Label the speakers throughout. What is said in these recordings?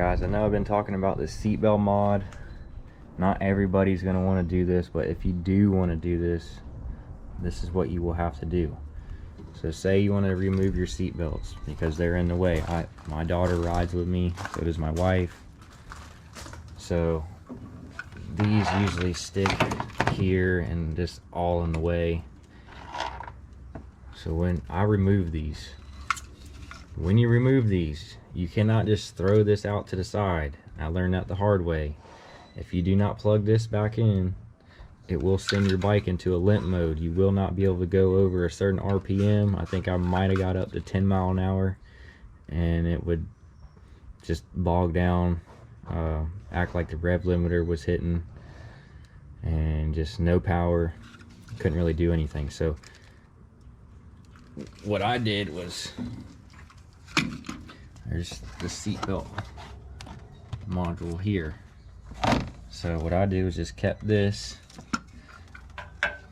Speaker 1: guys, I know I've been talking about this seatbelt mod. Not everybody's going to want to do this, but if you do want to do this, this is what you will have to do. So say you want to remove your seatbelts because they're in the way. My daughter rides with me, so does my wife. So these usually stick here and just all in the way. So when I remove these, when you remove these, you cannot just throw this out to the side. I learned that the hard way. If you do not plug this back in, it will send your bike into a limp mode. You will not be able to go over a certain RPM. I think I might have got up to 10 mile an hour, and it would just bog down, act like the rev limiter was hitting, and just no power. Couldn't really do anything. So what I did was, there's the seatbelt module here. So what I did was just kept this,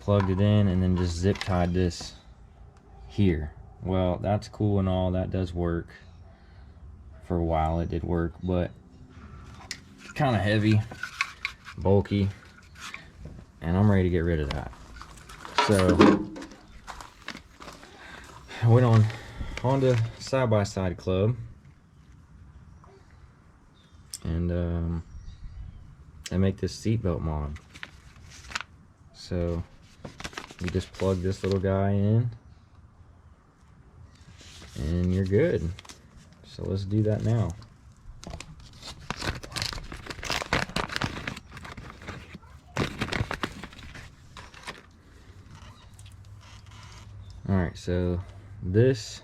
Speaker 1: plugged it in, and then just zip tied this here. Well, that's cool and all, that does work. For a while it did work, but it's kind of heavy, bulky, and I'm ready to get rid of that. So I went on Honda Side-by-Side Club, and I make this seatbelt mod. So you just plug this little guy in and you're good. So let's do that now. Alright, so this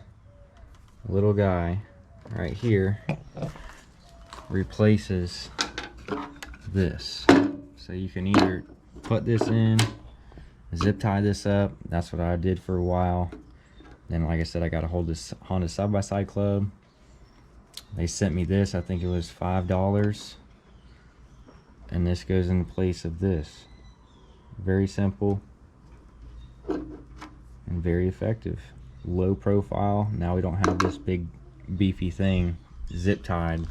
Speaker 1: little guy right here replaces this. So you can either put this in, zip tie this up. That's what I did for a while. Then, like I said, I got a hold of this Honda Side-by-Side Club. They sent me this. I think it was $5, and this goes in place of this. Very simple and very effective. Low profile. Now we don't have this big beefy thing zip tied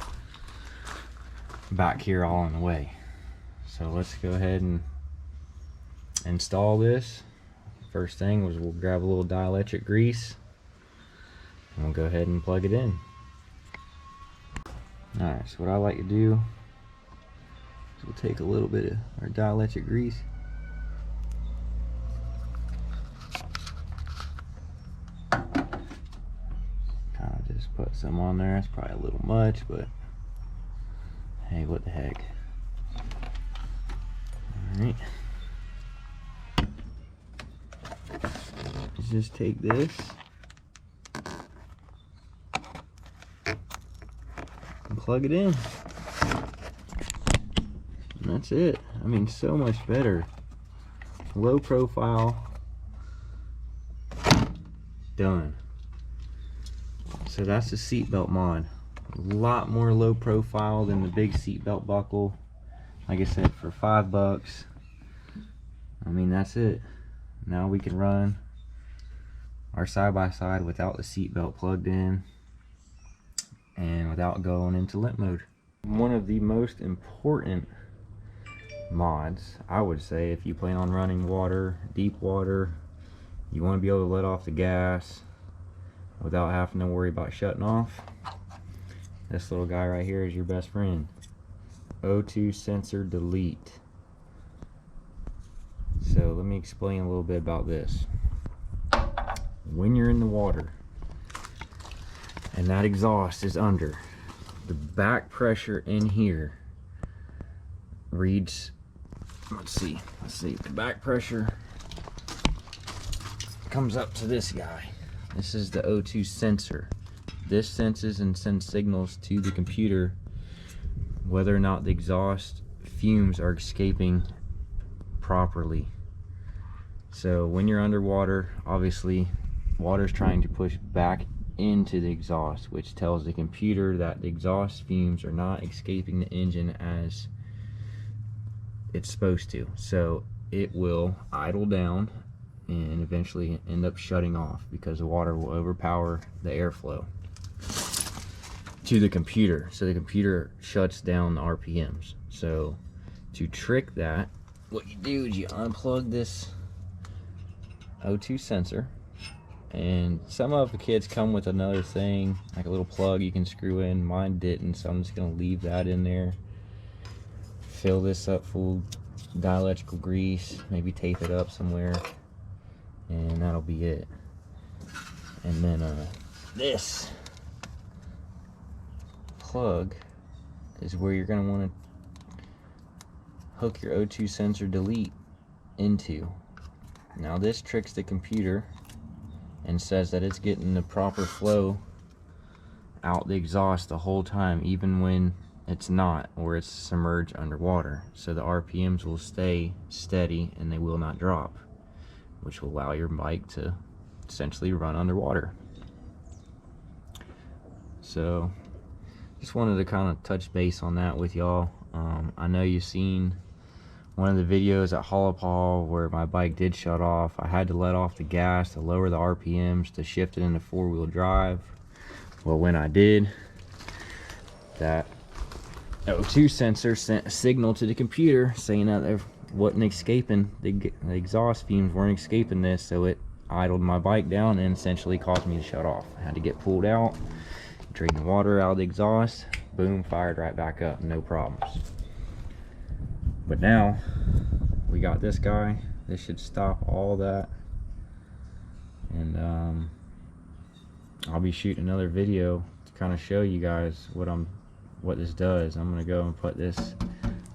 Speaker 1: back here all in the way. So let's go ahead and install this. First thing was we'll grab a little dielectric grease and we'll go ahead and plug it in. Alright, so what I like to do is we'll take a little bit of our dielectric grease, kind of just put some on there. It's probably a little much, but hey, what the heck. Alright, let's just take this and plug it in, and that's it. I mean, so much better. Low profile, done. So that's the seatbelt mod. A lot more low profile than the big seatbelt buckle. Like I said, for $5, I mean, that's it. Now we can run our side-by-side without the seatbelt plugged in and without going into limp mode. One of the most important mods, I would say, if you plan on running water, deep water, you want to be able to let off the gas without having to worry about shutting off. This little guy right here is your best friend. O2 sensor delete. So let me explain a little bit about this. When you're in the water and that exhaust is under, the back pressure in here reads, let's see, the back pressure comes up to this guy. This is the O2 sensor. This senses and sends signals to the computer whether or not the exhaust fumes are escaping properly. So when you're underwater, obviously water's trying to push back into the exhaust, which tells the computer that the exhaust fumes are not escaping the engine as it's supposed to. So it will idle down and eventually end up shutting off because the water will overpower the airflow. to the computer, so the computer shuts down the RPMs. So to trick that, what you do is you unplug this O2 sensor, and some of the kits come with another thing, like a little plug you can screw in. Mine didn't, so I'm just gonna leave that in there. Fill this up full of dielectrical grease, maybe tape it up somewhere, and that'll be it. And then this plug is where you're gonna want to hook your O2 sensor delete into. Now this tricks the computer and says that it's getting the proper flow out the exhaust the whole time, even when it's not, or it's submerged underwater. So the RPMs will stay steady and they will not drop, which will allow your bike to essentially run underwater. So just wanted to kind of touch base on that with y'all. I know you've seen one of the videos at Hollopal where my bike did shut off. I had to let off the gas to lower the RPMs to shift it into four-wheel drive. Well, when I did, that O2 sensor sent a signal to the computer saying that there wasn't escaping, the exhaust fumes weren't escaping this, so it idled my bike down and essentially caused me to shut off. I had to get pulled out, drain the water out of the exhaust, boom, fired right back up, no problems. But now we got this guy. This should stop all that, and I'll be shooting another video to kind of show you guys what this does. I'm gonna go and put this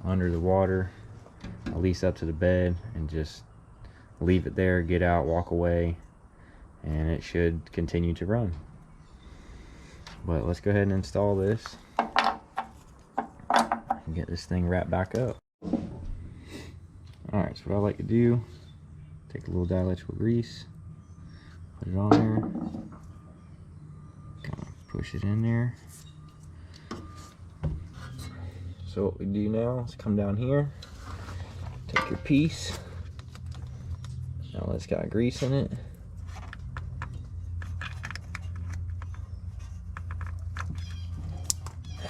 Speaker 1: under the water, at least up to the bed, and just leave it there, get out, walk away, and it should continue to run. But let's go ahead and install this and get this thing wrapped back up. Alright, so what I like to do, take a little dielectrical grease, put it on there, kind of push it in there. So what we do now is come down here, take your piece, now it's got grease in it,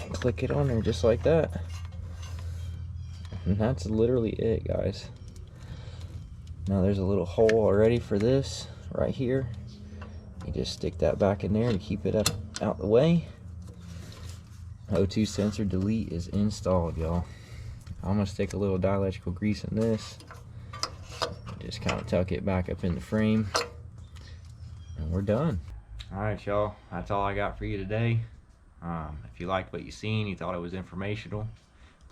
Speaker 1: and click it on there just like that. And that's literally it, guys. Now there's a little hole already for this right here. You just stick that back in there and keep it up out the way. O2 sensor delete is installed, y'all. I'm gonna stick a little dielectrical grease in this, just kind of tuck it back up in the frame, and we're done. All right, y'all, that's all I got for you today. If you liked what you seen, you thought it was informational,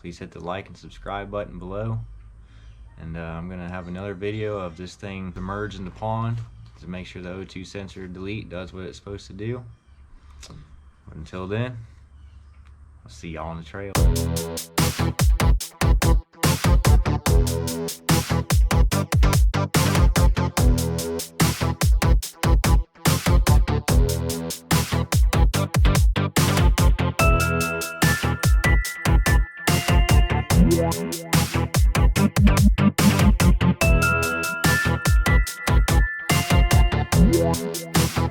Speaker 1: please hit the like and subscribe button below. And I'm gonna have another video of this thing submerged in the pond to make sure the O2 sensor delete does what it's supposed to do. But until then, I'll see y'all on the trail. Yeah.